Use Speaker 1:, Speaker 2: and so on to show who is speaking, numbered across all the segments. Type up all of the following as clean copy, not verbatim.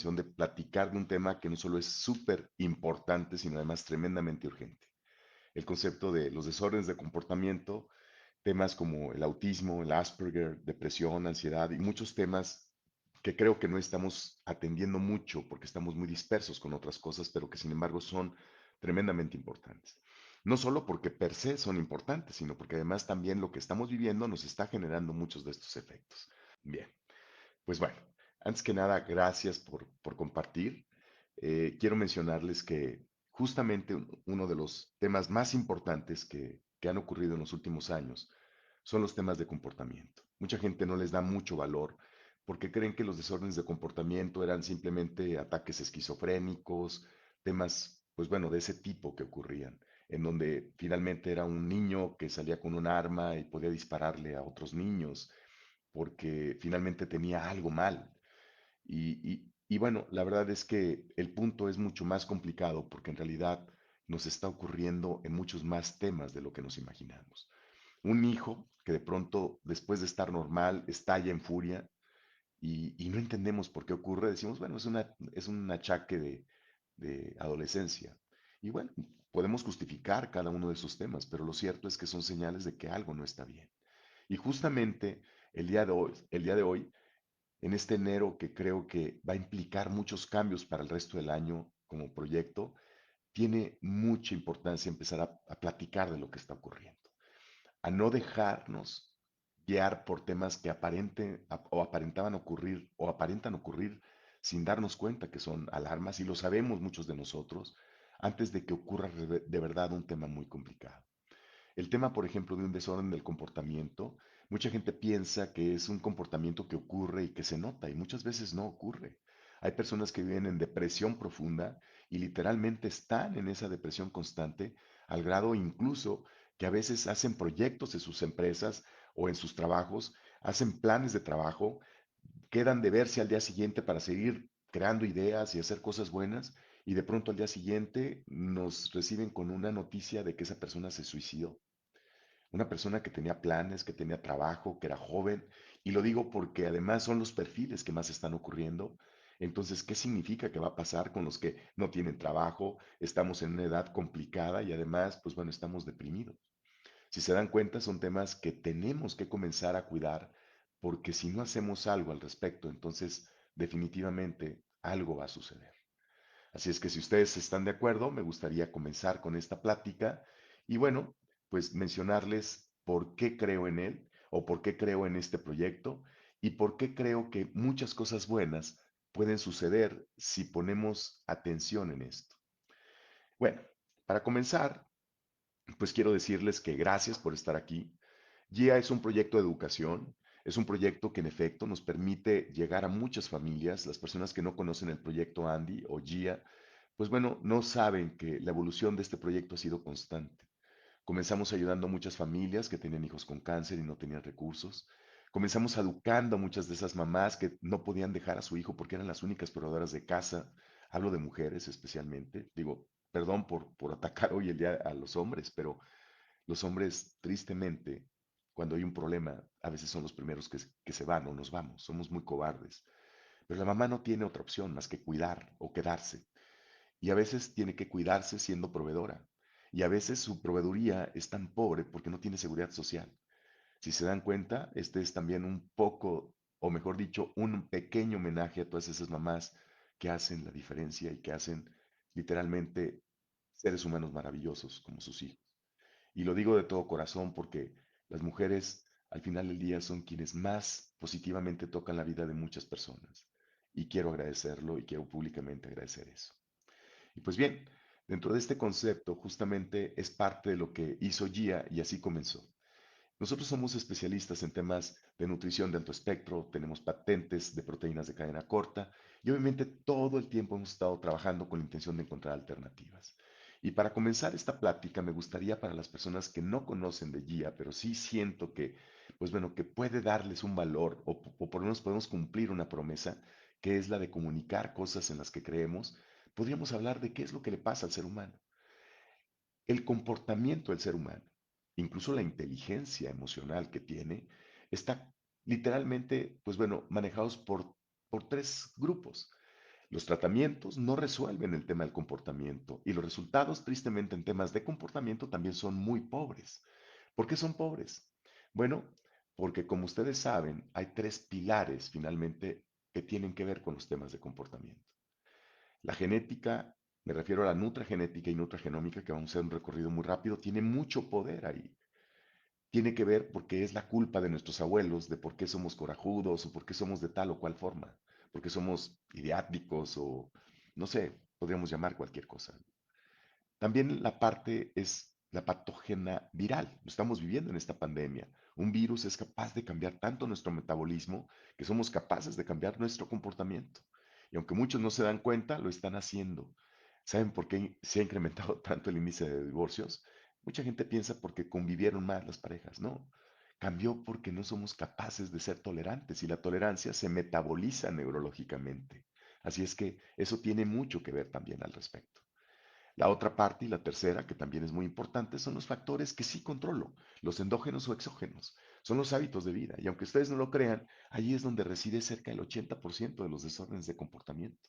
Speaker 1: intención de platicar de un tema que no solo es súper importante, sino además tremendamente urgente. El concepto de los desórdenes de comportamiento, temas como el autismo, el Asperger, depresión, ansiedad y muchos temas que creo que no estamos atendiendo mucho porque estamos muy dispersos con otras cosas, pero que sin embargo son tremendamente importantes. No solo porque per se son importantes, sino porque además también lo que estamos viviendo nos está generando muchos de estos efectos. Bien, pues bueno, antes que nada, gracias por compartir. Quiero mencionarles que justamente uno de los temas más importantes que han ocurrido en los últimos años son los temas de comportamiento. Mucha gente no les da mucho valor porque creen que los desórdenes de comportamiento eran simplemente ataques esquizofrénicos, temas, pues bueno, de ese tipo que ocurrían, en donde finalmente era un niño que salía con un arma y podía dispararle a otros niños porque finalmente tenía algo mal. Y bueno, la verdad es que el punto es mucho más complicado porque en realidad nos está ocurriendo en muchos más temas de lo que nos imaginamos. Un hijo que de pronto, después de estar normal, estalla en furia y no entendemos por qué ocurre, decimos, bueno, es un achaque de adolescencia. Y bueno, podemos justificar cada uno de esos temas, pero lo cierto es que son señales de que algo no está bien. Y justamente el día de hoy en este enero que creo que va a implicar muchos cambios para el resto del año como proyecto, tiene mucha importancia empezar a platicar de lo que está ocurriendo, a no dejarnos guiar por temas que o aparentaban ocurrir o aparentan ocurrir sin darnos cuenta que son alarmas y lo sabemos muchos de nosotros antes de que ocurra de verdad un tema muy complicado. El tema, por ejemplo, de un desorden del comportamiento, mucha gente piensa que es un comportamiento que ocurre y que se nota, y muchas veces no ocurre. Hay personas que viven en depresión profunda y literalmente están en esa depresión constante, al grado incluso que a veces hacen proyectos en sus empresas o en sus trabajos, hacen planes de trabajo, quedan de verse al día siguiente para seguir creando ideas y hacer cosas buenas, y de pronto al día siguiente nos reciben con una noticia de que esa persona se suicidó. Una persona que tenía planes, que tenía trabajo, que era joven, y lo digo porque además son los perfiles que más están ocurriendo. Entonces, ¿qué significa que va a pasar con los que no tienen trabajo? Estamos en una edad complicada y además, pues bueno, estamos deprimidos. Si se dan cuenta, son temas que tenemos que comenzar a cuidar porque si no hacemos algo al respecto, entonces definitivamente algo va a suceder. Así es que si ustedes están de acuerdo, me gustaría comenzar con esta plática y bueno, pues mencionarles por qué creo en él o por qué creo en este proyecto y por qué creo que muchas cosas buenas pueden suceder si ponemos atención en esto. Bueno, para comenzar, pues quiero decirles que gracias por estar aquí. GIA es un proyecto de educación, es un proyecto que en efecto nos permite llegar a muchas familias. Las personas que no conocen el proyecto Andy o GIA, pues bueno, no saben que la evolución de este proyecto ha sido constante. Comenzamos ayudando a muchas familias que tenían hijos con cáncer y no tenían recursos. Comenzamos educando a muchas de esas mamás que no podían dejar a su hijo porque eran las únicas proveedoras de casa. Hablo de mujeres especialmente. Digo, perdón por atacar hoy el día a los hombres, pero los hombres, tristemente, cuando hay un problema, a veces son los primeros que se van o nos vamos. Somos muy cobardes. Pero la mamá no tiene otra opción más que cuidar o quedarse. Y a veces tiene que cuidarse siendo proveedora. Y a veces su proveeduría es tan pobre porque no tiene seguridad social. Si se dan cuenta, este es también un poco, o mejor dicho, un pequeño homenaje a todas esas mamás que hacen la diferencia y que hacen literalmente seres humanos maravillosos como sus hijos. Y lo digo de todo corazón porque las mujeres al final del día son quienes más positivamente tocan la vida de muchas personas. Y quiero agradecerlo y quiero públicamente agradecer eso. Y pues bien, dentro de este concepto justamente es parte de lo que hizo GIA y así comenzó. Nosotros somos especialistas en temas de nutrición de alto espectro, tenemos patentes de proteínas de cadena corta y obviamente todo el tiempo hemos estado trabajando con la intención de encontrar alternativas. Y para comenzar esta plática me gustaría para las personas que no conocen de GIA, pero sí siento que, pues bueno, que puede darles un valor o por lo menos podemos cumplir una promesa, que es la de comunicar cosas en las que creemos, podríamos hablar de qué es lo que le pasa al ser humano. El comportamiento del ser humano, incluso la inteligencia emocional que tiene, está literalmente, pues bueno, manejados por tres grupos. Los tratamientos no resuelven el tema del comportamiento y los resultados, tristemente, en temas de comportamiento también son muy pobres. ¿Por qué son pobres? Bueno, porque como ustedes saben, hay tres pilares finalmente que tienen que ver con los temas de comportamiento. La genética, me refiero a la nutragenética y nutragenómica, que vamos a hacer un recorrido muy rápido, tiene mucho poder ahí. Tiene que ver porque es la culpa de nuestros abuelos, de por qué somos corajudos o por qué somos de tal o cual forma, porque somos idiáticos o, no sé, podríamos llamar cualquier cosa. También la parte es la patógena viral. Lo estamos viviendo en esta pandemia. Un virus es capaz de cambiar tanto nuestro metabolismo que somos capaces de cambiar nuestro comportamiento. Y aunque muchos no se dan cuenta, lo están haciendo. ¿Saben por qué se ha incrementado tanto el índice de divorcios? Mucha gente piensa porque convivieron más las parejas. No, cambió porque no somos capaces de ser tolerantes y la tolerancia se metaboliza neurológicamente. Así es que eso tiene mucho que ver también al respecto. La otra parte y la tercera, que también es muy importante, son los factores que sí controlo, los endógenos o exógenos. Son los hábitos de vida. Y aunque ustedes no lo crean, allí es donde reside cerca del 80% de los desórdenes de comportamiento.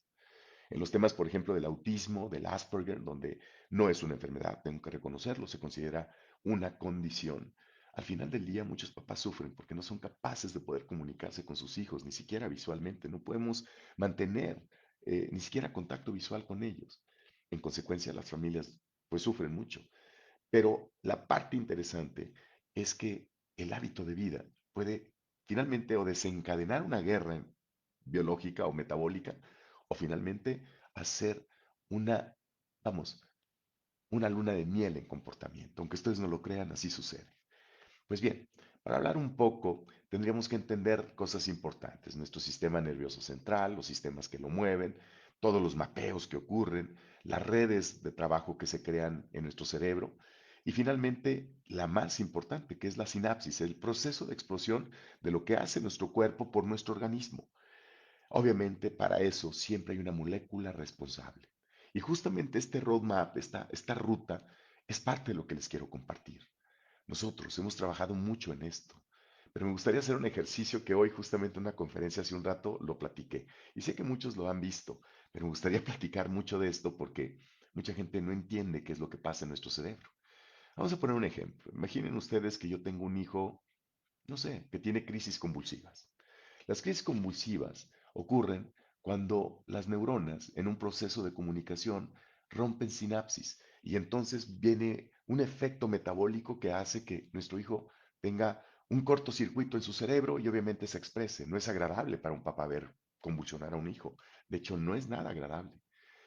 Speaker 1: En los temas, por ejemplo, del autismo, del Asperger, donde no es una enfermedad, tengo que reconocerlo, se considera una condición. Al final del día, muchos papás sufren porque no son capaces de poder comunicarse con sus hijos, ni siquiera visualmente. No podemos mantener ni siquiera contacto visual con ellos. En consecuencia, las familias pues sufren mucho. Pero la parte interesante es que el hábito de vida puede finalmente o desencadenar una guerra biológica o metabólica o finalmente hacer una, vamos, una luna de miel en comportamiento. Aunque ustedes no lo crean, así sucede. Pues bien, para hablar un poco, tendríamos que entender cosas importantes, nuestro sistema nervioso central, los sistemas que lo mueven, todos los mapeos que ocurren, las redes de trabajo que se crean en nuestro cerebro y finalmente la más importante, que es la sinapsis, el proceso de explosión de lo que hace nuestro cuerpo por nuestro organismo. Obviamente, para eso siempre hay una molécula responsable. Y justamente este roadmap, esta ruta, es parte de lo que les quiero compartir. Nosotros hemos trabajado mucho en esto, pero me gustaría hacer un ejercicio que hoy justamente en una conferencia hace un rato lo platiqué. Y sé que muchos lo han visto, pero me gustaría platicar mucho de esto porque mucha gente no entiende qué es lo que pasa en nuestro cerebro. Vamos a poner un ejemplo. Imaginen ustedes que yo tengo un hijo, no sé, que tiene crisis convulsivas. Las crisis convulsivas ocurren cuando las neuronas en un proceso de comunicación rompen sinapsis y entonces viene un efecto metabólico que hace que nuestro hijo tenga un cortocircuito en su cerebro y obviamente se exprese. No es agradable para un papá ver convulsionar a un hijo. De hecho, no es nada agradable.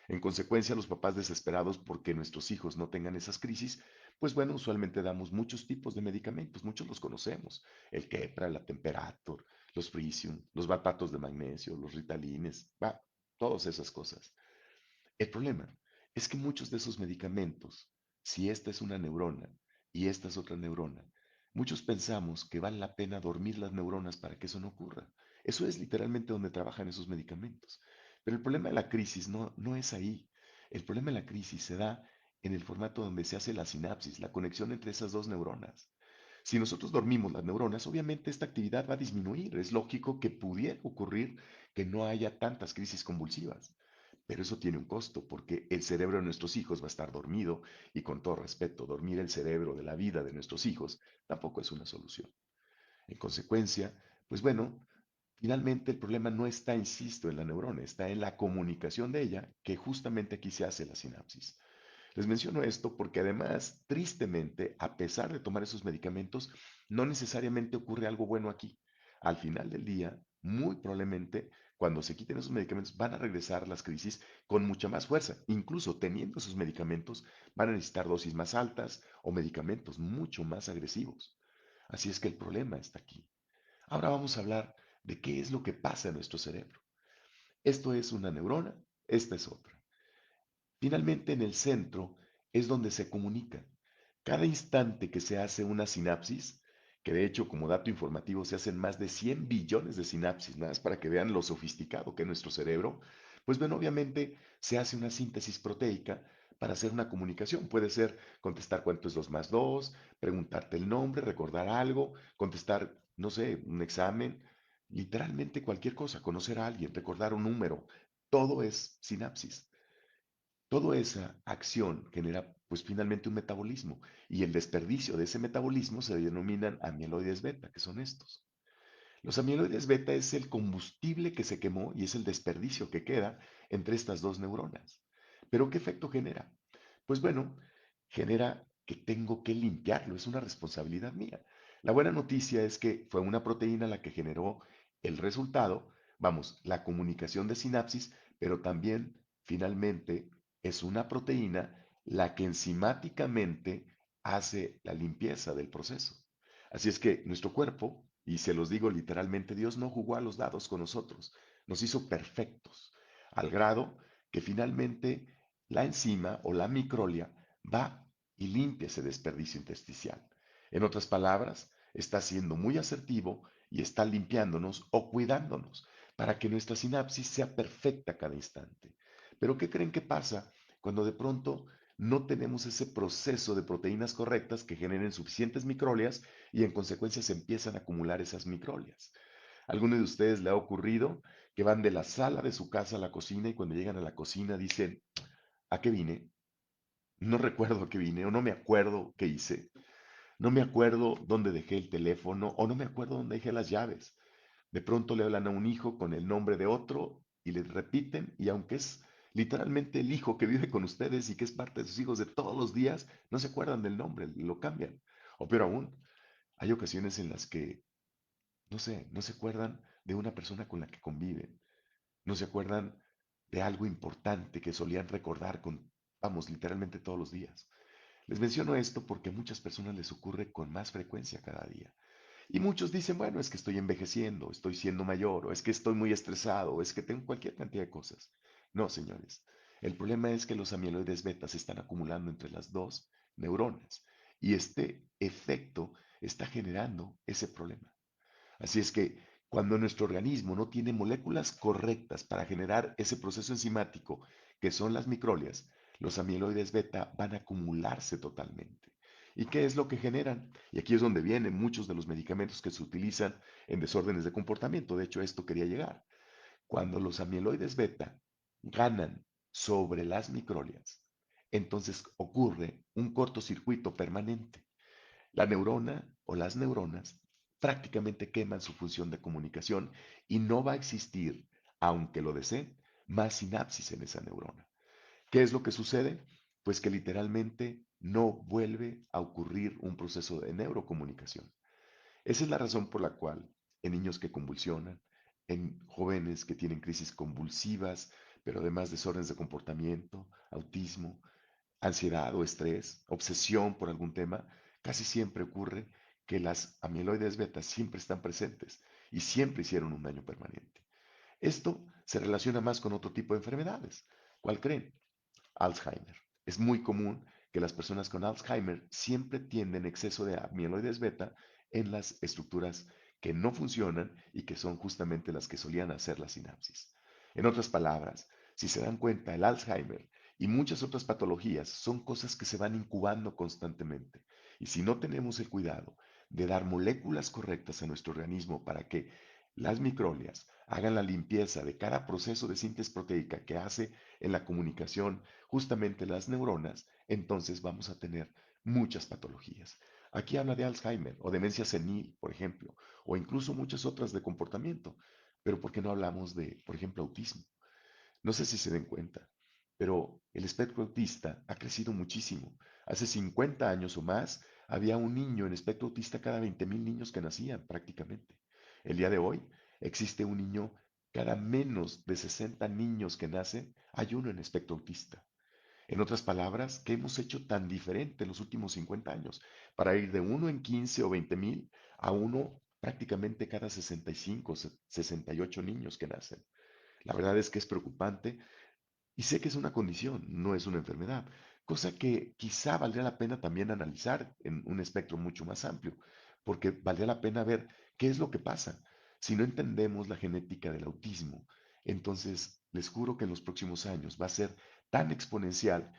Speaker 1: En consecuencia, los papás desesperados porque nuestros hijos no tengan esas crisis, pues bueno, usualmente damos muchos tipos de medicamentos, muchos los conocemos, el Keppra, la Temperatur, los Frisium, los batatos de magnesio, los Ritalines, va, todas esas cosas. El problema es que muchos de esos medicamentos, si esta es una neurona y esta es otra neurona, muchos pensamos que vale la pena dormir las neuronas para que eso no ocurra. Eso es literalmente donde trabajan esos medicamentos. Pero el problema de la crisis no es ahí. El problema de la crisis se da en el formato donde se hace la sinapsis, la conexión entre esas dos neuronas. Si nosotros dormimos las neuronas, obviamente esta actividad va a disminuir. Es lógico que pudiera ocurrir que no haya tantas crisis convulsivas. Pero eso tiene un costo porque el cerebro de nuestros hijos va a estar dormido y con todo respeto, dormir el cerebro de la vida de nuestros hijos tampoco es una solución. En consecuencia, pues bueno, finalmente el problema no está, insisto, en la neurona, está en la comunicación de ella, que justamente aquí se hace la sinapsis. Les menciono esto porque además, tristemente, a pesar de tomar esos medicamentos, no necesariamente ocurre algo bueno aquí. Al final del día, muy probablemente, cuando se quiten esos medicamentos, van a regresar las crisis con mucha más fuerza. Incluso teniendo esos medicamentos, van a necesitar dosis más altas o medicamentos mucho más agresivos. Así es que el problema está aquí. Ahora vamos a hablar de qué es lo que pasa en nuestro cerebro. Esto es una neurona, esta es otra. Finalmente, en el centro es donde se comunica. Cada instante que se hace una sinapsis, que de hecho como dato informativo se hacen más de 100 billones de sinapsis, nada más para que vean lo sofisticado que es nuestro cerebro, pues bueno, obviamente se hace una síntesis proteica para hacer una comunicación. Puede ser contestar cuánto es 2 más 2, preguntarte el nombre, recordar algo, contestar, no sé, un examen, literalmente cualquier cosa, conocer a alguien, recordar un número. todo es sinapsis. Toda esa acción genera pues finalmente un metabolismo y el desperdicio de ese metabolismo se denominan amiloides beta, que son estos. Los amiloides beta es el combustible que se quemó y es el desperdicio que queda entre estas dos neuronas. ¿Pero qué efecto genera? Pues bueno, genera que tengo que limpiarlo, es una responsabilidad mía. La buena noticia es que fue una proteína la que generó el resultado, vamos, la comunicación de sinapsis, pero también finalmente es una proteína la que enzimáticamente hace la limpieza del proceso. Así es que nuestro cuerpo, y se los digo literalmente, Dios no jugó a los dados con nosotros, nos hizo perfectos, al grado que finalmente la enzima o la microlia va y limpia ese desperdicio intersticial. En otras palabras, está siendo muy asertivo y está limpiándonos o cuidándonos para que nuestra sinapsis sea perfecta cada instante. Pero ¿qué creen que pasa cuando de pronto no tenemos ese proceso de proteínas correctas que generen suficientes microlias y en consecuencia se empiezan a acumular esas microlias? ¿A ¿Alguno de ustedes le ha ocurrido que van de la sala de su casa a la cocina y cuando llegan a la cocina dicen, ¿a qué vine? No recuerdo a qué vine o no me acuerdo qué hice. No me acuerdo dónde dejé el teléfono o no me acuerdo dónde dejé las llaves. De pronto le hablan a un hijo con el nombre de otro y le repiten y aunque es literalmente el hijo que vive con ustedes y que es parte de sus hijos de todos los días, no se acuerdan del nombre, lo cambian. O peor aún, hay ocasiones en las que, no sé, no se acuerdan de una persona con la que conviven, no se acuerdan de algo importante que solían recordar con, vamos, literalmente todos los días. Les menciono esto porque a muchas personas les ocurre con más frecuencia cada día. Y muchos dicen, bueno, es que estoy envejeciendo, estoy siendo mayor, o es que estoy muy estresado, o es que tengo cualquier cantidad de cosas. No, señores. El problema es que los amiloides beta se están acumulando entre las dos neuronas y este efecto está generando ese problema. Así es que cuando nuestro organismo no tiene moléculas correctas para generar ese proceso enzimático, que son las microlias, los amiloides beta van a acumularse totalmente. ¿Y qué es lo que generan? Y aquí es donde vienen muchos de los medicamentos que se utilizan en desórdenes de comportamiento. De hecho, a esto quería llegar. Cuando los amiloides beta ganan sobre las microlias, entonces ocurre un cortocircuito permanente. La neurona o las neuronas prácticamente queman su función de comunicación y no va a existir, aunque lo deseen, más sinapsis en esa neurona. ¿Qué es lo que sucede? Pues que literalmente no vuelve a ocurrir un proceso de neurocomunicación. Esa es la razón por la cual en niños que convulsionan, en jóvenes que tienen crisis convulsivas, pero además desórdenes de comportamiento, autismo, ansiedad o estrés, obsesión por algún tema, casi siempre ocurre que las amiloides beta siempre están presentes y siempre hicieron un daño permanente. Esto se relaciona más con otro tipo de enfermedades. ¿Cuál creen? Alzheimer. Es muy común que las personas con Alzheimer siempre tienden exceso de amiloides beta en las estructuras que no funcionan y que son justamente las que solían hacer la sinapsis. En otras palabras, si se dan cuenta, el Alzheimer y muchas otras patologías son cosas que se van incubando constantemente. Y si no tenemos el cuidado de dar moléculas correctas a nuestro organismo para que las microlias hagan la limpieza de cada proceso de síntesis proteica que hace en la comunicación justamente las neuronas, entonces vamos a tener muchas patologías. Aquí habla de Alzheimer o demencia senil, por ejemplo, o incluso muchas otras de comportamiento. Pero ¿por qué no hablamos de, por ejemplo, autismo? No sé si se den cuenta, pero el espectro autista ha crecido muchísimo. Hace 50 años o más había un niño en espectro autista cada 20.000 niños que nacían prácticamente. El día de hoy existe un niño cada menos de 60 niños que nacen, hay uno en espectro autista. En otras palabras, ¿qué hemos hecho tan diferente en los últimos 50 años para ir de uno en 15 o 20.000 a uno prácticamente cada 65 o 68 niños que nacen? La verdad es que es preocupante y sé que es una condición, no es una enfermedad, cosa que quizá valdría la pena también analizar en un espectro mucho más amplio, porque valdría la pena ver qué es lo que pasa. Si no entendemos la genética del autismo, entonces les juro que en los próximos años va a ser tan exponencial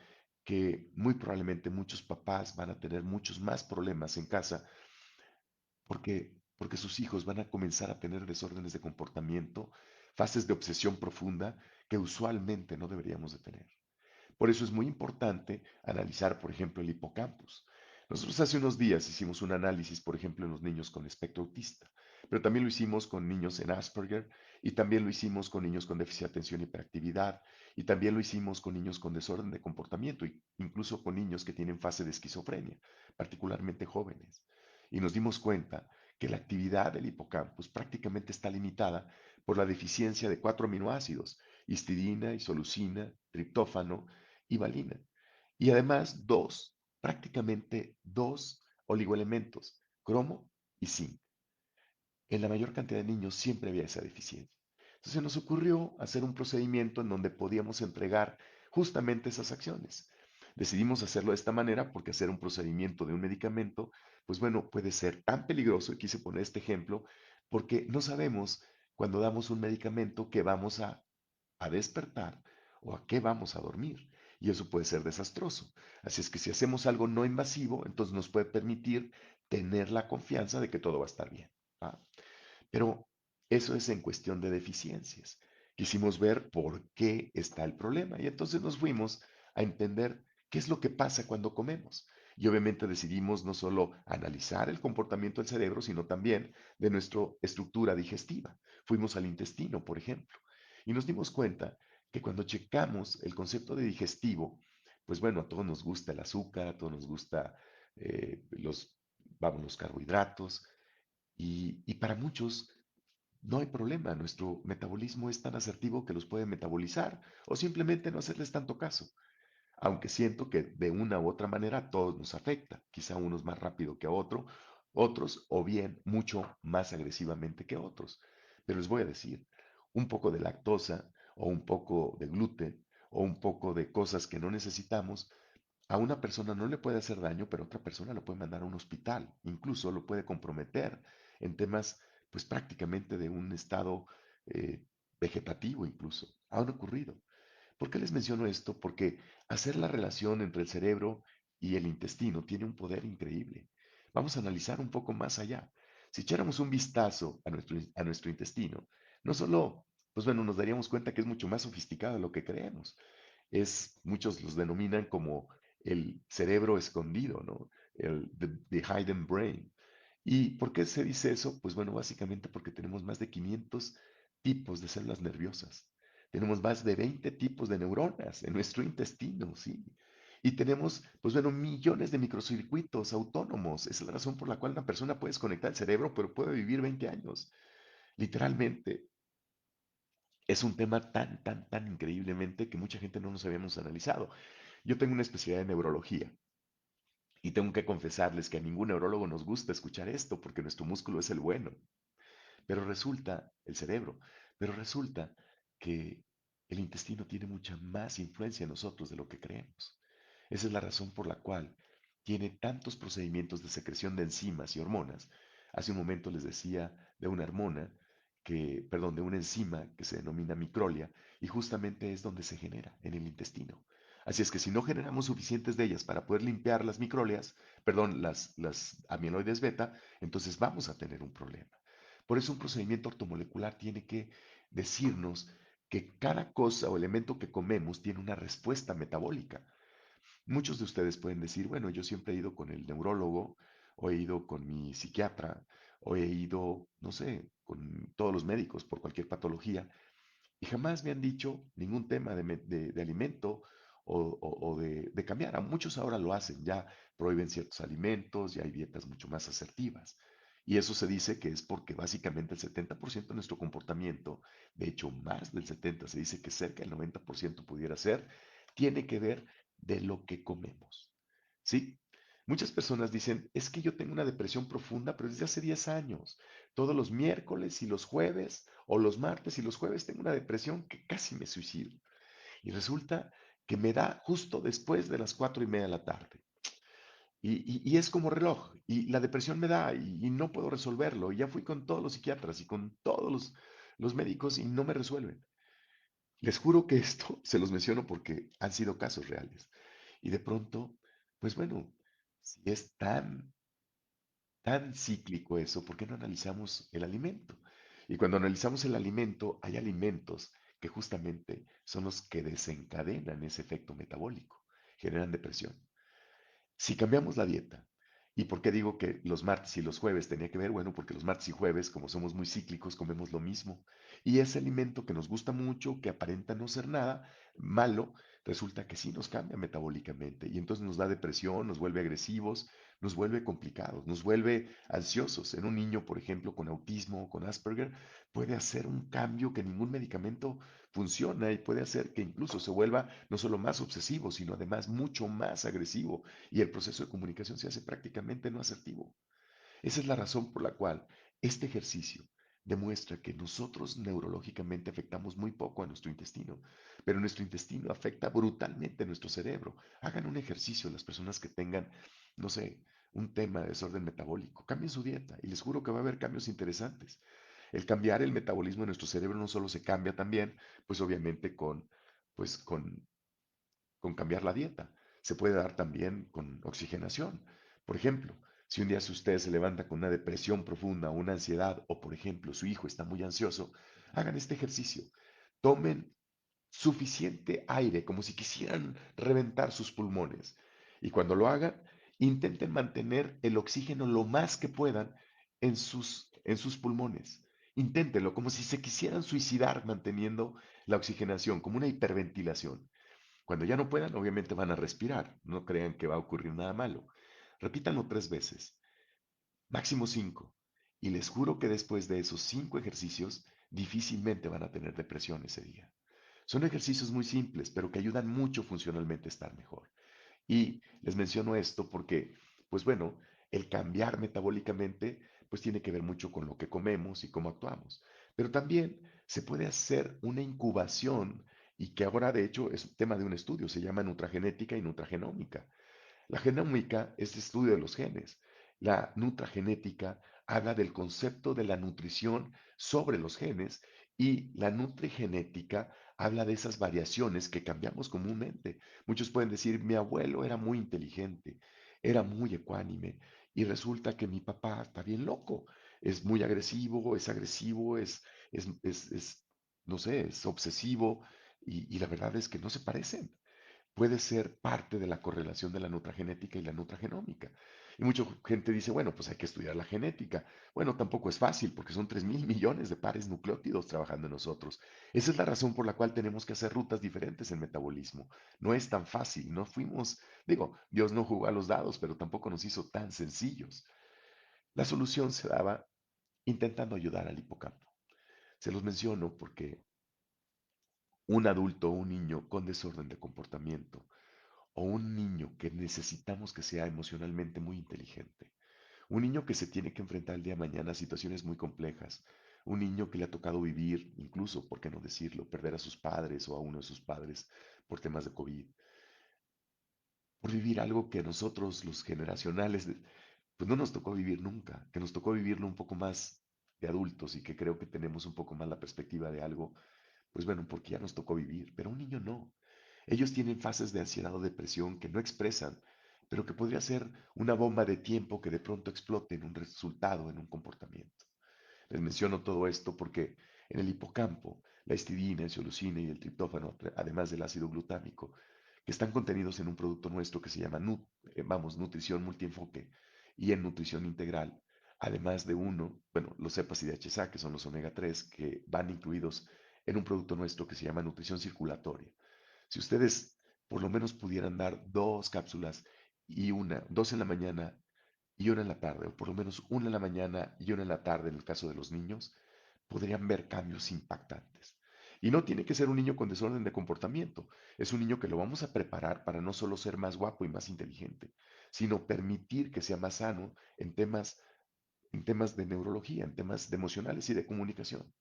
Speaker 1: que muy probablemente muchos papás van a tener muchos más problemas en casa porque sus hijos van a comenzar a tener desórdenes de comportamiento, fases de obsesión profunda que usualmente no deberíamos de tener. Por eso es muy importante analizar, por ejemplo, el hipocampus. Nosotros hace unos días hicimos un análisis, por ejemplo, en los niños con espectro autista, pero también lo hicimos con niños en Asperger y también lo hicimos con niños con déficit de atención y hiperactividad y también lo hicimos con niños con desorden de comportamiento e incluso con niños que tienen fase de esquizofrenia, particularmente jóvenes. Y nos dimos cuenta que la actividad del hipocampus prácticamente está limitada por la deficiencia de cuatro aminoácidos, histidina, isoleucina, triptófano y valina. Y además prácticamente dos oligoelementos, cromo y zinc. En la mayor cantidad de niños siempre había esa deficiencia. Entonces nos ocurrió hacer un procedimiento en donde podíamos entregar justamente esas acciones. Decidimos hacerlo de esta manera porque hacer un procedimiento de un medicamento, pues bueno, puede ser tan peligroso, y quise poner este ejemplo, porque no sabemos cuando damos un medicamento que vamos a despertar o a qué vamos a dormir. Y eso puede ser desastroso. Así es que si hacemos algo no invasivo, entonces nos puede permitir tener la confianza de que todo va a estar bien. ¿Va? Pero eso es en cuestión de deficiencias. Quisimos ver por qué está el problema y entonces nos fuimos a entender qué es lo que pasa cuando comemos. Y obviamente decidimos no solo analizar el comportamiento del cerebro, sino también de nuestra estructura digestiva. Fuimos al intestino, por ejemplo, y nos dimos cuenta que cuando checamos el concepto de digestivo, pues bueno, a todos nos gusta el azúcar, a todos nos gusta vamos, los carbohidratos, y para muchos no hay problema, nuestro metabolismo es tan asertivo que los puede metabolizar o simplemente no hacerles tanto caso, aunque siento que de una u otra manera a todos nos afecta, quizá unos más rápido que a otros o bien mucho más agresivamente que otros. Pero les voy a decir, un poco de lactosa o un poco de gluten o un poco de cosas que no necesitamos a una persona no le puede hacer daño, pero a otra persona lo puede mandar a un hospital, incluso lo puede comprometer en temas, pues prácticamente de un estado eh, vegetativo incluso. Han ocurrido. ¿Por qué les menciono esto? Porque hacer la relación entre el cerebro y el intestino tiene un poder increíble. Vamos a analizar un poco más allá. Si echáramos un vistazo a nuestro intestino, no solo, pues bueno, nos daríamos cuenta que es mucho más sofisticado de lo que creemos. Muchos los denominan como el cerebro escondido, ¿no? The hidden brain. ¿Y por qué se dice eso? Pues bueno, básicamente porque tenemos más de 500 tipos de células nerviosas. Tenemos más de 20 tipos de neuronas en nuestro intestino, ¿sí? Y tenemos, pues bueno, millones de microcircuitos autónomos. Esa es la razón por la cual una persona puede desconectar el cerebro, pero puede vivir 20 años. Literalmente, es un tema tan increíblemente que mucha gente no nos habíamos analizado. Yo tengo una especialidad en neurología y tengo que confesarles que a ningún neurólogo nos gusta escuchar esto porque nuestro músculo es el bueno. Pero resulta, el cerebro, pero resulta que el intestino tiene mucha más influencia en nosotros de lo que creemos. Esa es la razón por la cual tiene tantos procedimientos de secreción de enzimas y hormonas. Hace un momento les decía de una hormona perdón, de una enzima que se denomina microlia y justamente es donde se genera, en el intestino. Así es que si no generamos suficientes de ellas para poder limpiar las microlias, perdón, las amiloides beta, entonces vamos a tener un problema. Por eso un procedimiento ortomolecular tiene que decirnos que cada cosa o elemento que comemos tiene una respuesta metabólica. Muchos de ustedes pueden decir, bueno, yo siempre he ido con el neurólogo, o he ido con mi psiquiatra, o he ido, no sé, con todos los médicos por cualquier patología, y jamás me han dicho ningún tema de alimento o de cambiar. A muchos ahora lo hacen, ya prohíben ciertos alimentos, ya hay dietas mucho más asertivas. Y eso se dice que es porque básicamente el 70% de nuestro comportamiento, de hecho más del 70%, se dice que cerca del 90% pudiera ser, tiene que ver de lo que comemos. ¿Sí? Muchas personas dicen, es que yo tengo una depresión profunda, pero desde hace 10 años. Todos los miércoles y los jueves, o los martes y los jueves, tengo una depresión que casi me suicido. Y resulta que me da justo después de las 4:30 de la tarde. Y es como reloj. Y la depresión me da y no puedo resolverlo. Y ya fui con todos los psiquiatras y con todos los médicos y no me resuelven. Les juro que esto se los menciono porque han sido casos reales. Y de pronto, pues bueno, si es tan cíclico eso, ¿por qué no analizamos el alimento? Y cuando analizamos el alimento, hay alimentos que justamente son los que desencadenan ese efecto metabólico, generan depresión. Si cambiamos la dieta, ¿y por qué digo que los martes y los jueves tenía que ver? Bueno, porque los martes y jueves, como somos muy cíclicos, comemos lo mismo. Y ese alimento que nos gusta mucho, que aparenta no ser nada malo, resulta que sí nos cambia metabólicamente. Y entonces nos da depresión, nos vuelve agresivos, nos vuelve complicados, nos vuelve ansiosos. En un niño, por ejemplo, con autismo, con Asperger, puede hacer un cambio que ningún medicamento funciona y puede hacer que incluso se vuelva no solo más obsesivo, sino además mucho más agresivo y el proceso de comunicación se hace prácticamente no asertivo. Esa es la razón por la cual este ejercicio demuestra que nosotros neurológicamente afectamos muy poco a nuestro intestino, pero nuestro intestino afecta brutalmente a nuestro cerebro. Hagan un ejercicio las personas que tengan, no sé, un tema de desorden metabólico. Cambien su dieta y les juro que va a haber cambios interesantes. El cambiar el metabolismo de nuestro cerebro no solo se cambia también, pues obviamente pues con cambiar la dieta. Se puede dar también con oxigenación. Por ejemplo, si un día si usted se levanta con una depresión profunda, una ansiedad, o por ejemplo su hijo está muy ansioso, hagan este ejercicio. Tomen suficiente aire, como si quisieran reventar sus pulmones. Y cuando lo hagan, intenten mantener el oxígeno lo más que puedan en sus pulmones. Inténtenlo como si se quisieran suicidar manteniendo la oxigenación, como una hiperventilación. Cuando ya no puedan, obviamente van a respirar. No crean que va a ocurrir nada malo. Repítanlo 3 veces, máximo 5. Y les juro que después de esos 5 ejercicios, difícilmente van a tener depresión ese día. Son ejercicios muy simples, pero que ayudan mucho funcionalmente a estar mejor. Y les menciono esto porque, pues bueno, el cambiar metabólicamente, pues tiene que ver mucho con lo que comemos y cómo actuamos. Pero también se puede hacer una incubación y que ahora de hecho es tema de un estudio, se llama nutragenética y nutragenómica. La genómica es el estudio de los genes. La nutragenética habla del concepto de la nutrición sobre los genes y la nutrigenética habla de esas variaciones que cambiamos comúnmente. Muchos pueden decir, mi abuelo era muy inteligente, era muy ecuánime y resulta que mi papá está bien loco, es muy agresivo, no sé, es obsesivo y la verdad es que no se parecen puede ser parte de la correlación de la nutragenética y la nutragenómica. Y mucha gente dice, bueno, pues hay que estudiar la genética. Bueno, tampoco es fácil porque son 3.000 millones de pares nucleótidos trabajando en nosotros. Esa es la razón por la cual tenemos que hacer rutas diferentes en metabolismo. No es tan fácil, no fuimos, digo, Dios no jugó a los dados, pero tampoco nos hizo tan sencillos. La solución se daba intentando ayudar al hipocampo. Se los menciono porque un adulto o un niño con desorden de comportamiento o un niño que necesitamos que sea emocionalmente muy inteligente, un niño que se tiene que enfrentar el día de mañana a situaciones muy complejas, un niño que le ha tocado vivir, incluso, por qué no decirlo, perder a sus padres o a uno de sus padres por temas de COVID, por vivir algo que a nosotros, los generacionales, pues no nos tocó vivir nunca, que nos tocó vivirlo un poco más de adultos y que creo que tenemos un poco más la perspectiva de algo pues bueno, porque ya nos tocó vivir, pero un niño no. Ellos tienen fases de ansiedad o depresión que no expresan, pero que podría ser una bomba de tiempo que de pronto explote en un resultado, en un comportamiento. Les menciono todo esto porque en el hipocampo, la histidina, el isoleucina y el triptófano, además del ácido glutámico, que están contenidos en un producto nuestro que se llama nutrición multienfoque y en nutrición integral, además de uno, bueno, los cepas y DHA, que son los omega 3, que van incluidos en un producto nuestro que se llama nutrición circulatoria. Si ustedes por lo menos pudieran dar 2 cápsulas y dos en la mañana y una en la tarde, o por lo menos una en la mañana y una en la tarde en el caso de los niños, podrían ver cambios impactantes. Y no tiene que ser un niño con desorden de comportamiento, es un niño que lo vamos a preparar para no solo ser más guapo y más inteligente, sino permitir que sea más sano en temas de neurología, en temas de emocionales y de comunicación.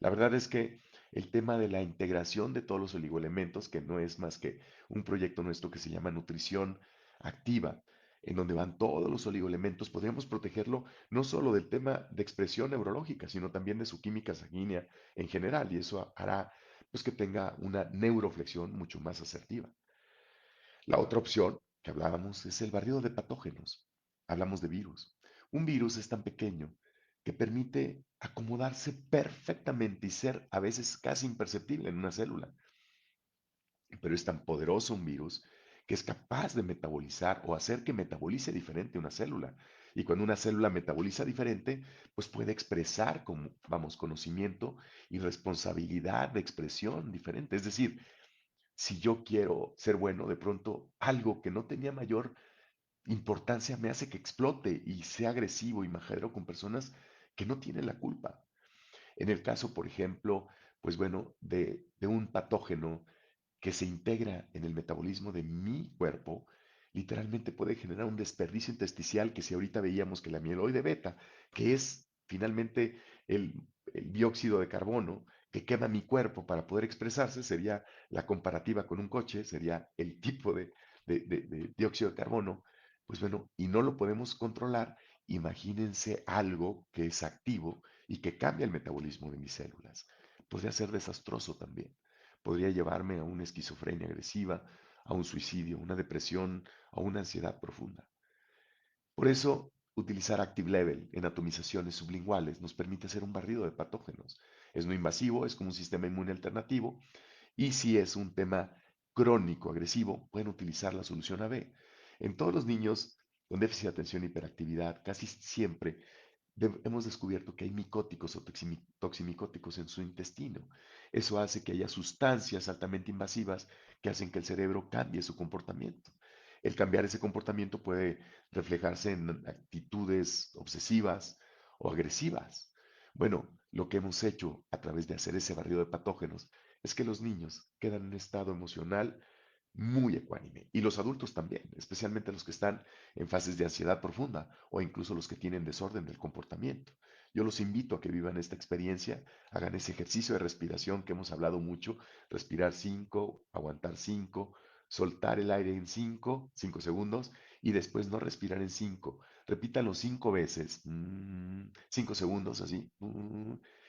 Speaker 1: La verdad es que el tema de la integración de todos los oligoelementos, que no es más que un proyecto nuestro que se llama Nutrición Activa, en donde van todos los oligoelementos, podríamos protegerlo no solo del tema de expresión neurológica, sino también de su química sanguínea en general, y eso hará pues que tenga una neuroflexión mucho más asertiva. La otra opción que hablábamos es el barrido de patógenos. Hablamos de virus. Un virus es tan pequeño que permite acomodarse perfectamente y ser a veces casi imperceptible en una célula. Pero es tan poderoso un virus que es capaz de metabolizar o hacer que metabolice diferente una célula. Y cuando una célula metaboliza diferente, pues puede expresar como, vamos, conocimiento y responsabilidad de expresión diferente. Es decir, si yo quiero ser bueno, de pronto algo que no tenía mayor importancia me hace que explote y sea agresivo y majadero con personas que no tienen la culpa. En el caso, por ejemplo, pues bueno, de un patógeno que se integra en el metabolismo de mi cuerpo, literalmente puede generar un desperdicio intersticial que si ahorita veíamos que la amiloide beta, que es finalmente el, el dióxido de carbono que quema mi cuerpo para poder expresarse, sería la comparativa con un coche, sería el tipo de dióxido de carbono, pues bueno, y no lo podemos controlar, imagínense algo que es activo y que cambia el metabolismo de mis células. Podría ser desastroso también. Podría llevarme a una esquizofrenia agresiva, a un suicidio, una depresión, a una ansiedad profunda. Por eso, utilizar Active Level en atomizaciones sublinguales nos permite hacer un barrido de patógenos. Es no invasivo, es como un sistema inmune alternativo y si es un tema crónico, agresivo, pueden utilizar la solución AB. En todos los niños con déficit de atención e hiperactividad, casi siempre hemos descubierto que hay micóticos o toximicóticos en su intestino. Eso hace que haya sustancias altamente invasivas que hacen que el cerebro cambie su comportamiento. El cambiar ese comportamiento puede reflejarse en actitudes obsesivas o agresivas. Bueno, lo que hemos hecho a través de hacer ese barrido de patógenos es que los niños quedan en un estado emocional muy ecuánime. Y los adultos también, especialmente los que están en fases de ansiedad profunda o incluso los que tienen desorden del comportamiento. Yo los invito a que vivan esta experiencia, hagan ese ejercicio de respiración que hemos hablado mucho, respirar 5, aguantar 5, soltar el aire en 5 segundos y después no respirar en 5. Repítanlo 5 veces, 5 segundos así,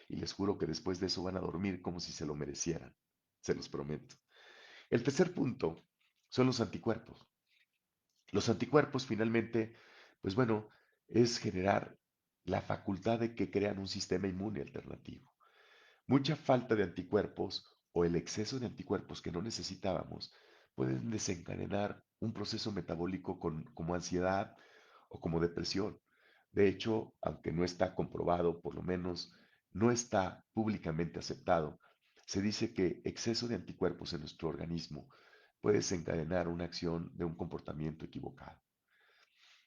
Speaker 1: y les juro que después de eso van a dormir como si se lo merecieran, se los prometo. El tercer punto son los anticuerpos. Los anticuerpos finalmente, pues bueno, es generar la facultad de que crean un sistema inmune alternativo. Mucha falta de anticuerpos o el exceso de anticuerpos que no necesitábamos pueden desencadenar un proceso metabólico como ansiedad o como depresión. De hecho, aunque no está comprobado, por lo menos no está públicamente aceptado, se dice que exceso de anticuerpos en nuestro organismo puede desencadenar una acción de un comportamiento equivocado.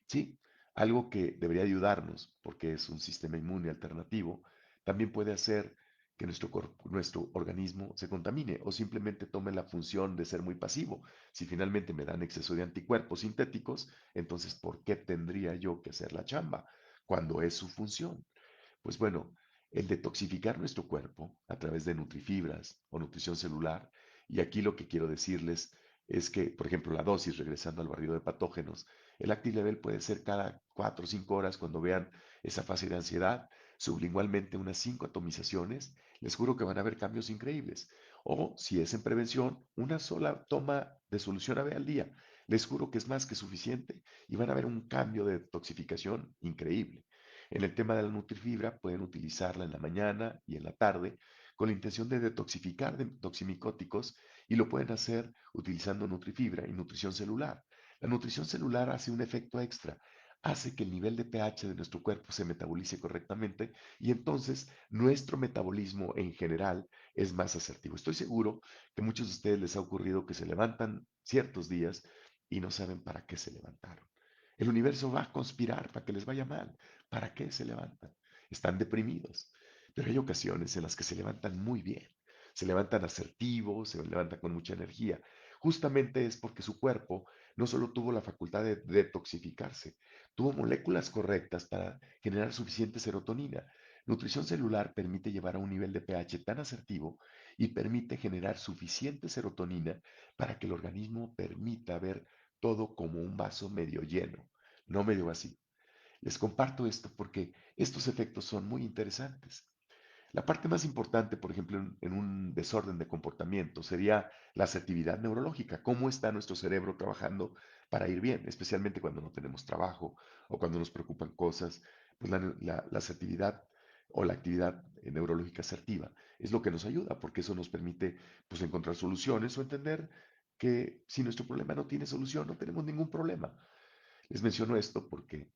Speaker 1: Sí, algo que debería ayudarnos, porque es un sistema inmune alternativo, también puede hacer que nuestro organismo se contamine o simplemente tome la función de ser muy pasivo. Si finalmente me dan exceso de anticuerpos sintéticos, entonces ¿por qué tendría yo que hacer la chamba cuando es su función? Pues bueno, el detoxificar nuestro cuerpo a través de nutrifibras o nutrición celular, y aquí lo que quiero decirles es que, por ejemplo, la dosis, regresando al barrido de patógenos, el active level puede ser cada 4 o 5 horas cuando vean esa fase de ansiedad, sublingualmente unas 5 atomizaciones, les juro que van a haber cambios increíbles. O si es en prevención, una sola toma de solución AB al día. Les juro que es más que suficiente y van a ver un cambio de detoxificación increíble. En el tema de la nutrifibra, pueden utilizarla en la mañana y en la tarde con la intención de detoxificar de toximicóticos y lo pueden hacer utilizando nutrifibra y nutrición celular. La nutrición celular hace un efecto extra, hace que el nivel de pH de nuestro cuerpo se metabolice correctamente y entonces nuestro metabolismo en general es más asertivo. Estoy seguro que a muchos de ustedes les ha ocurrido que se levantan ciertos días y no saben para qué se levantaron. El universo va a conspirar para que les vaya mal. ¿Para qué se levantan? Están deprimidos. Pero hay ocasiones en las que se levantan muy bien. Se levantan asertivos, se levantan con mucha energía. Justamente es porque su cuerpo no solo tuvo la facultad de detoxificarse, tuvo moléculas correctas para generar suficiente serotonina. Nutrición celular permite llevar a un nivel de pH tan asertivo y permite generar suficiente serotonina para que el organismo permita ver todo como un vaso medio lleno, no medio vacío. Les comparto esto porque estos efectos son muy interesantes. La parte más importante, por ejemplo, en un desorden de comportamiento sería la asertividad neurológica. ¿Cómo está nuestro cerebro trabajando para ir bien? Especialmente cuando no tenemos trabajo o cuando nos preocupan cosas. Pues la asertividad o la actividad neurológica asertiva es lo que nos ayuda, porque eso nos permite pues encontrar soluciones o entender que si nuestro problema no tiene solución, no tenemos ningún problema. Les menciono esto porque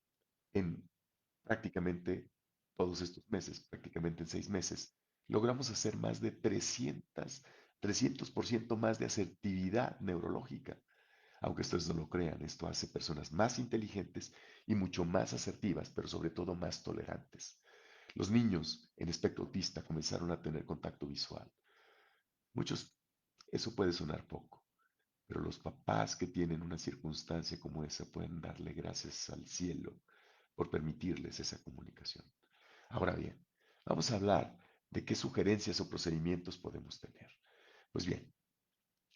Speaker 1: en prácticamente todos estos meses, prácticamente en 6 meses, logramos hacer más de 300% más de asertividad neurológica. Aunque ustedes no lo crean, esto hace personas más inteligentes y mucho más asertivas, pero sobre todo más tolerantes. Los niños en espectro autista comenzaron a tener contacto visual. Muchos, eso puede sonar poco, pero los papás que tienen una circunstancia como esa pueden darle gracias al cielo por permitirles esa comunicación. Ahora bien, vamos a hablar de qué sugerencias o procedimientos podemos tener. Pues bien,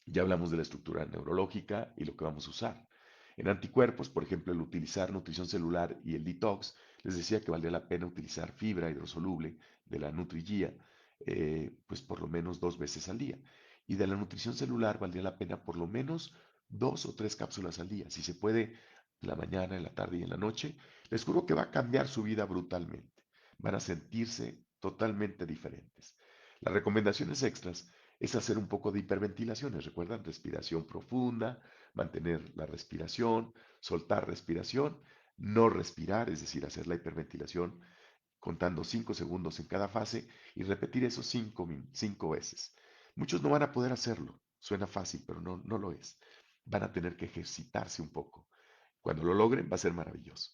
Speaker 1: ya hablamos de la estructura neurológica y lo que vamos a usar. En anticuerpos, por ejemplo, el utilizar nutrición celular y el detox, les decía que valía la pena utilizar fibra hidrosoluble de la Nutrigía, pues por lo menos 2 veces al día. Y de la nutrición celular valdría la pena por lo menos 2 o 3 cápsulas al día. Si se puede, en la mañana, en la tarde y en la noche, les juro que va a cambiar su vida brutalmente. Van a sentirse totalmente diferentes. Las recomendaciones extras es hacer un poco de hiperventilaciones. ¿Recuerdan? Respiración profunda, mantener la respiración, soltar respiración, no respirar, es decir, hacer la hiperventilación contando 5 segundos en cada fase y repetir eso 5 veces. Muchos no van a poder hacerlo. Suena fácil, pero no, no lo es. Van a tener que ejercitarse un poco. Cuando lo logren va a ser maravilloso.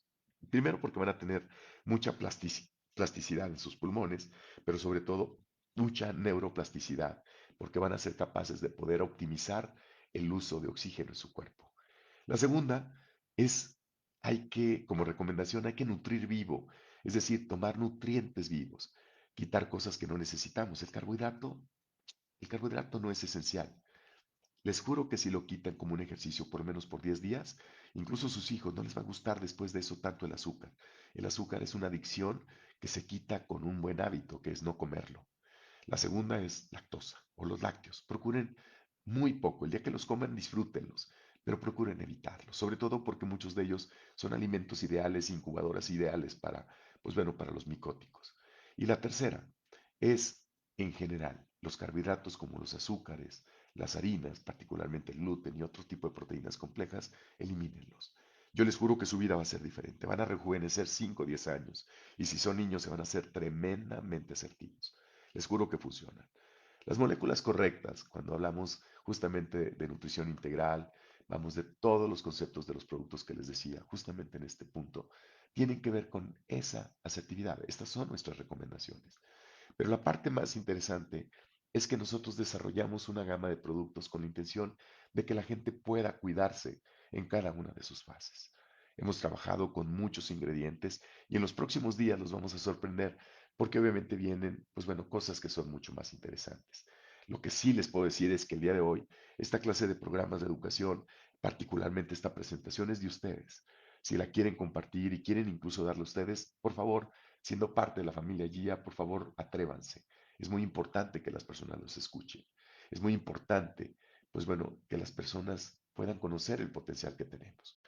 Speaker 1: Primero porque van a tener mucha plasticidad en sus pulmones, pero sobre todo mucha neuroplasticidad, porque van a ser capaces de poder optimizar el uso de oxígeno en su cuerpo. La segunda es, como recomendación, hay que nutrir vivo, es decir, tomar nutrientes vivos, quitar cosas que no necesitamos. El carbohidrato no es esencial. Les juro que si lo quitan como un ejercicio por lo menos por 10 días, incluso a sus hijos no les va a gustar después de eso tanto el azúcar. El azúcar es una adicción que se quita con un buen hábito, que es no comerlo. La segunda es lactosa o los lácteos. Procuren muy poco. El día que los coman, disfrútenlos, pero procuren evitarlos, sobre todo porque muchos de ellos son alimentos ideales, incubadoras ideales para, pues bueno, para los micóticos. Y la tercera es, en general, los carbohidratos como los azúcares, las harinas, particularmente el gluten y otro tipo de proteínas complejas, elimínenlos. Yo les juro que su vida va a ser diferente. Van a rejuvenecer 5 o 10 años. Y si son niños, se van a ser tremendamente asertivos. Les juro que funcionan. Las moléculas correctas, cuando hablamos justamente de nutrición integral, vamos de todos los conceptos de los productos que les decía, justamente en este punto, tienen que ver con esa asertividad. Estas son nuestras recomendaciones. Pero la parte más interesante es que nosotros desarrollamos una gama de productos con la intención de que la gente pueda cuidarse en cada una de sus fases. Hemos trabajado con muchos ingredientes y en los próximos días los vamos a sorprender porque obviamente vienen, pues bueno, cosas que son mucho más interesantes. Lo que sí les puedo decir es que el día de hoy, esta clase de programas de educación, particularmente esta presentación es de ustedes. Si la quieren compartir y quieren incluso darle a ustedes, por favor, siendo parte de la familia Gia, por favor, atrévanse. Es muy importante que las personas los escuchen. Es muy importante, pues bueno, que las personas puedan conocer el potencial que tenemos.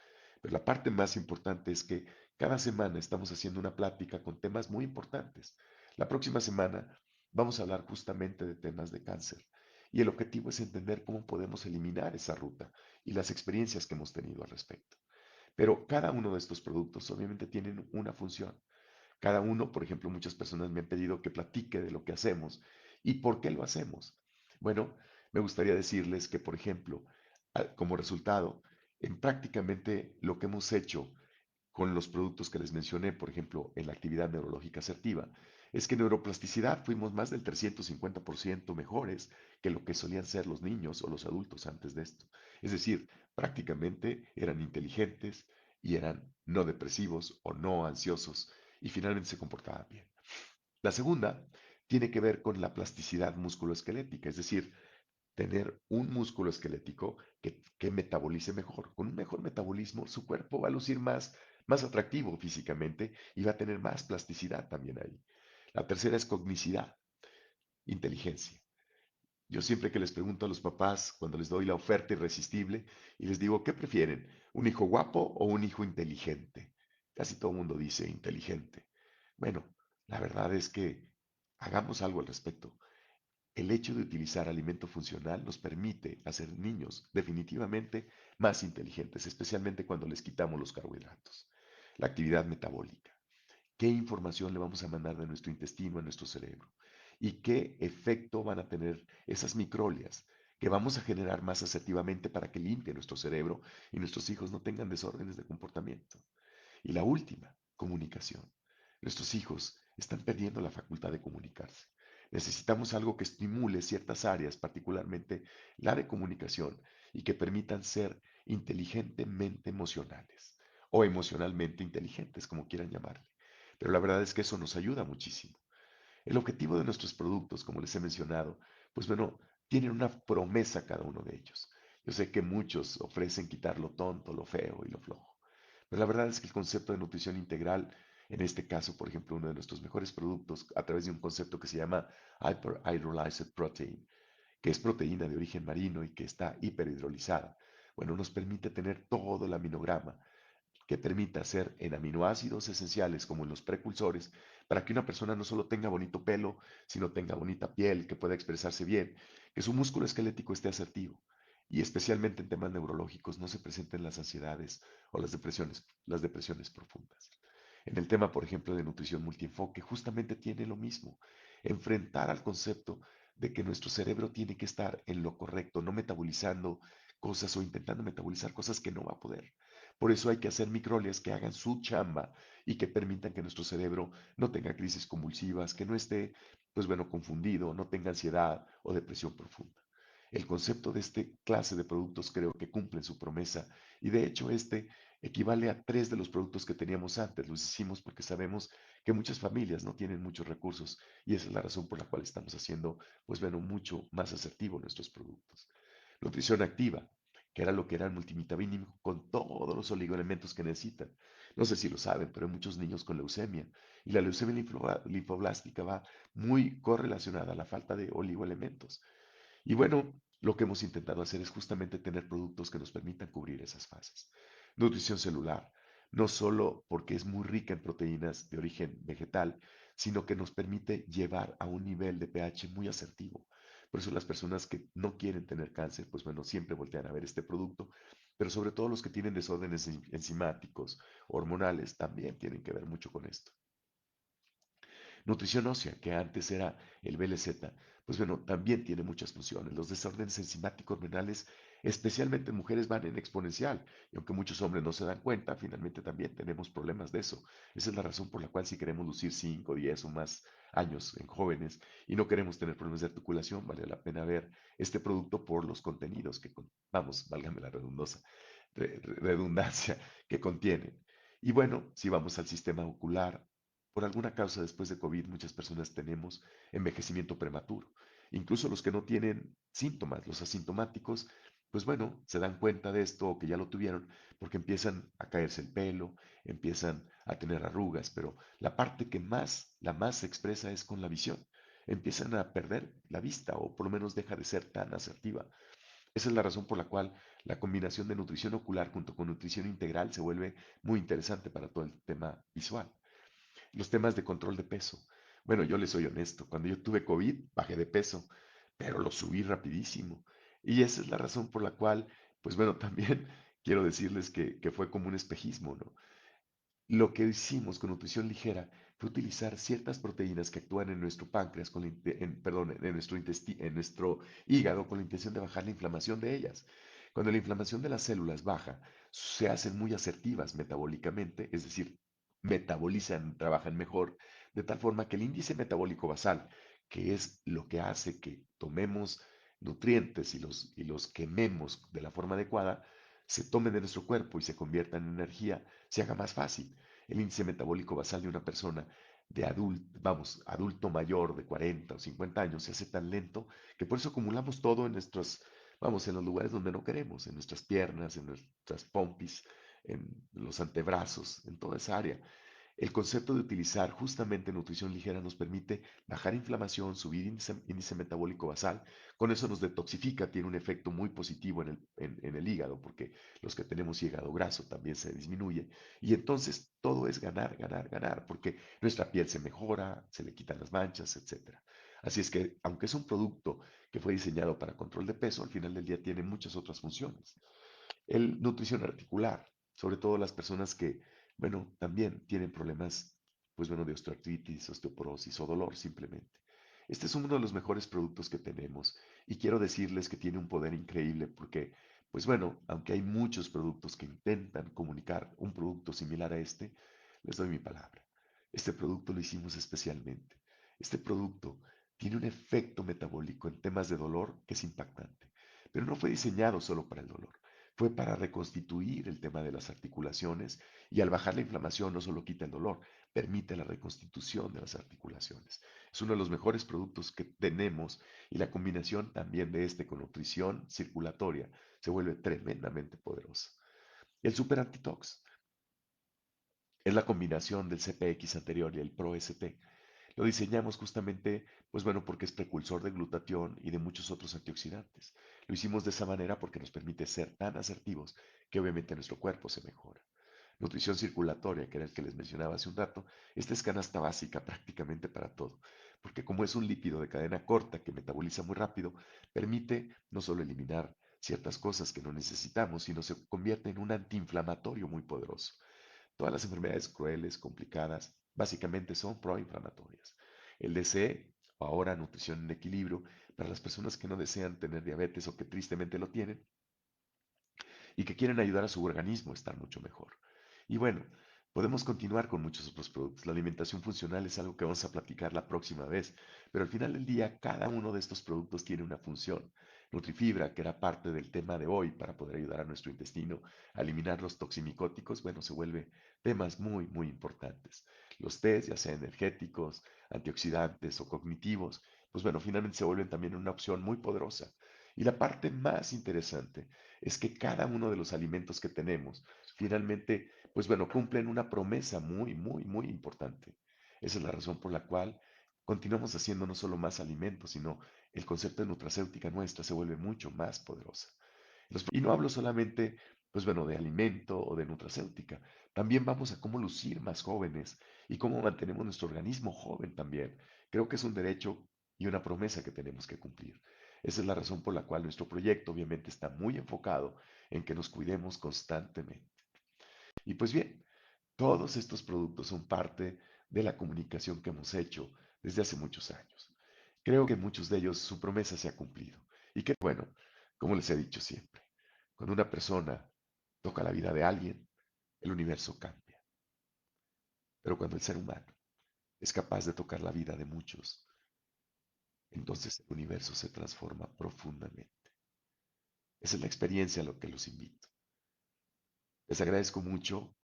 Speaker 1: Pero la parte más importante es que cada semana estamos haciendo una plática con temas muy importantes. La próxima semana vamos a hablar justamente de temas de cáncer. Y el objetivo es entender cómo podemos eliminar esa ruta y las experiencias que hemos tenido al respecto. Pero cada uno de estos productos obviamente tienen una función. Cada uno, por ejemplo, muchas personas me han pedido que platique de lo que hacemos y por qué lo hacemos. Bueno, me gustaría decirles que, por ejemplo, como resultado, en prácticamente lo que hemos hecho con los productos que les mencioné, por ejemplo, en la actividad neurológica asertiva, es que en neuroplasticidad fuimos más del 350% mejores que lo que solían ser los niños o los adultos antes de esto. Es decir, prácticamente eran inteligentes y eran no depresivos o no ansiosos y finalmente se comportaban bien. La segunda tiene que ver con la plasticidad musculoesquelética, es decir, tener un músculo esquelético que metabolice mejor. Con un mejor metabolismo, su cuerpo va a lucir más atractivo físicamente y va a tener más plasticidad también ahí. La tercera es cognicidad. inteligencia. Yo siempre que les pregunto a los papás, cuando les doy la oferta irresistible, y les digo, ¿qué prefieren? ¿Un hijo guapo o un hijo inteligente? Casi todo el mundo dice inteligente. Bueno, la verdad es que hagamos algo al respecto. El hecho de utilizar alimento funcional nos permite hacer niños definitivamente más inteligentes, especialmente cuando les quitamos los carbohidratos. La actividad metabólica. ¿Qué información le vamos a mandar de nuestro intestino a nuestro cerebro? ¿Y qué efecto van a tener esas microglias que vamos a generar más asertivamente para que limpie nuestro cerebro y nuestros hijos no tengan desórdenes de comportamiento? Y la última, comunicación. Nuestros hijos están perdiendo la facultad de comunicarse. Necesitamos algo que estimule ciertas áreas, particularmente la de comunicación, y que permitan ser inteligentemente emocionales o emocionalmente inteligentes, como quieran llamarle. Pero la verdad es que eso nos ayuda muchísimo. El objetivo de nuestros productos, como les he mencionado, pues bueno, tienen una promesa cada uno de ellos. Yo sé que muchos ofrecen quitar lo tonto, lo feo y lo flojo. Pero la verdad es que el concepto de nutrición integral, en este caso, por ejemplo, uno de nuestros mejores productos, a través de un concepto que se llama Hyperhydrolyzed Protein, que es proteína de origen marino y que está hiperhidrolizada, bueno, nos permite tener todo el aminograma que permita hacer en aminoácidos esenciales como en los precursores, para que una persona no solo tenga bonito pelo, sino tenga bonita piel, que pueda expresarse bien, que su músculo esquelético esté asertivo y especialmente en temas neurológicos no se presenten las ansiedades o las depresiones profundas. En el tema, por ejemplo, de nutrición multienfoque, justamente tiene lo mismo, enfrentar al concepto de que nuestro cerebro tiene que estar en lo correcto, no metabolizando cosas o intentando metabolizar cosas que no va a poder. Por eso hay que hacer microglias que hagan su chamba y que permitan que nuestro cerebro no tenga crisis convulsivas, que no esté, pues bueno, confundido, no tenga ansiedad o depresión profunda. El concepto de este clase de productos creo que cumplen su promesa y de hecho este equivale a tres de los productos que teníamos antes. Los hicimos porque sabemos que muchas familias no tienen muchos recursos y esa es la razón por la cual estamos haciendo, pues bueno, mucho más asertivo nuestros productos. Nutrición activa, que era lo que era el multivitamínico con todos los oligoelementos que necesitan. No sé si lo saben, pero hay muchos niños con leucemia y la leucemia linfoblástica va muy correlacionada a la falta de oligoelementos. Y bueno, lo que hemos intentado hacer es justamente tener productos que nos permitan cubrir esas fases. Nutrición celular, no solo porque es muy rica en proteínas de origen vegetal, sino que nos permite llevar a un nivel de pH muy asertivo. Por eso las personas que no quieren tener cáncer, pues bueno, siempre voltean a ver este producto, pero sobre todo los que tienen desórdenes enzimáticos, hormonales, también tienen que ver mucho con esto. Nutrición ósea, que antes era el BLZ, pues bueno, también tiene muchas funciones. Los desórdenes enzimáticos renales, especialmente en mujeres, van en exponencial. Y aunque muchos hombres no se dan cuenta, finalmente también tenemos problemas de eso. Esa es la razón por la cual si queremos lucir 5, 10 o más años en jóvenes y no queremos tener problemas de articulación, vale la pena ver este producto por los contenidos que, vamos, válgame la redundancia que contienen. Y bueno, si vamos al sistema ocular, por alguna causa después de COVID muchas personas tenemos envejecimiento prematuro. Incluso los que no tienen síntomas, los asintomáticos, pues bueno, se dan cuenta de esto o que ya lo tuvieron porque empiezan a caerse el pelo, empiezan a tener arrugas, pero la parte que más, la más se expresa es con la visión. Empiezan a perder la vista o por lo menos deja de ser tan asertiva. Esa es la razón por la cual la combinación de nutrición ocular junto con nutrición integral se vuelve muy interesante para todo el tema visual. Los temas de control de peso. Bueno, yo les soy honesto, cuando yo tuve COVID bajé de peso, pero lo subí rapidísimo. Y esa es la razón por la cual, pues bueno, también quiero decirles que fue como un espejismo, ¿no? Lo que hicimos con nutrición ligera fue utilizar ciertas proteínas que actúan en nuestro páncreas, perdón, en nuestro hígado con la intención de bajar la inflamación de ellas. Cuando la inflamación de las células baja, se hacen muy asertivas metabólicamente, es decir, metabolizan, trabajan mejor, de tal forma que el índice metabólico basal, que es lo que hace que tomemos nutrientes y los quememos de la forma adecuada, se tomen de nuestro cuerpo y se conviertan en energía, se haga más fácil. El índice metabólico basal de una persona de adulto, vamos, adulto mayor de 40 o 50 años se hace tan lento que por eso acumulamos todo en nuestros, vamos, en los lugares donde no queremos, en nuestras piernas, en nuestras pompis, en los antebrazos, en toda esa área. El concepto de utilizar justamente nutrición ligera nos permite bajar inflamación, subir índice metabólico basal. Con eso nos detoxifica, tiene un efecto muy positivo en el hígado, porque los que tenemos hígado graso también se disminuye. Y entonces todo es ganar, ganar, ganar, porque nuestra piel se mejora, se le quitan las manchas, etcétera. Así es que, aunque es un producto que fue diseñado para control de peso, al final del día tiene muchas otras funciones. El nutrición articular, sobre todo las personas que, bueno, también tienen problemas, pues bueno, de osteoartritis, osteoporosis o dolor simplemente. Este es uno de los mejores productos que tenemos y quiero decirles que tiene un poder increíble porque, pues bueno, aunque hay muchos productos que intentan comunicar un producto similar a este, les doy mi palabra. Este producto lo hicimos especialmente. Este producto tiene un efecto metabólico en temas de dolor que es impactante, pero no fue diseñado solo para el dolor, fue para reconstituir el tema de las articulaciones y al bajar la inflamación no solo quita el dolor, permite la reconstitución de las articulaciones. Es uno de los mejores productos que tenemos y la combinación también de este con nutrición circulatoria se vuelve tremendamente poderosa. El Super Antitox es la combinación del CPX anterior y el Pro-ST. Lo diseñamos justamente, pues bueno, porque es precursor de glutatión y de muchos otros antioxidantes. Lo hicimos de esa manera porque nos permite ser tan asertivos que obviamente nuestro cuerpo se mejora. Nutrición circulatoria, que era el que les mencionaba hace un rato, esta es canasta básica prácticamente para todo, porque como es un lípido de cadena corta que metaboliza muy rápido, permite no solo eliminar ciertas cosas que no necesitamos, sino se convierte en un antiinflamatorio muy poderoso. Todas las enfermedades crueles, complicadas, básicamente son proinflamatorias. El DCE, o ahora nutrición en equilibrio, para las personas que no desean tener diabetes o que tristemente lo tienen y que quieren ayudar a su organismo a estar mucho mejor. Y bueno, podemos continuar con muchos otros productos. La alimentación funcional es algo que vamos a platicar la próxima vez, pero al final del día cada uno de estos productos tiene una función. Nutrifibra, que era parte del tema de hoy para poder ayudar a nuestro intestino a eliminar los toximicóticos, bueno, se vuelve temas muy, muy importantes. Los tés, ya sea energéticos, antioxidantes o cognitivos, pues bueno, finalmente se vuelven también una opción muy poderosa. Y la parte más interesante es que cada uno de los alimentos que tenemos finalmente, pues bueno, cumplen una promesa muy, muy, muy importante. Esa es la razón por la cual continuamos haciendo no solo más alimentos, sino el concepto de nutracéutica nuestra se vuelve mucho más poderosa. Y no hablo solamente, pues bueno, de alimento o de nutracéutica. También vamos a cómo lucir más jóvenes y cómo mantenemos nuestro organismo joven también. Creo que es un derecho y una promesa que tenemos que cumplir. Esa es la razón por la cual nuestro proyecto obviamente está muy enfocado en que nos cuidemos constantemente. Y pues bien, todos estos productos son parte de la comunicación que hemos hecho desde hace muchos años. Creo que muchos de ellos su promesa se ha cumplido. Y que bueno, como les he dicho siempre, cuando una persona toca la vida de alguien, el universo cambia. Pero cuando el ser humano es capaz de tocar la vida de muchos, entonces el universo se transforma profundamente. Esa es la experiencia a lo que los invito. Les agradezco mucho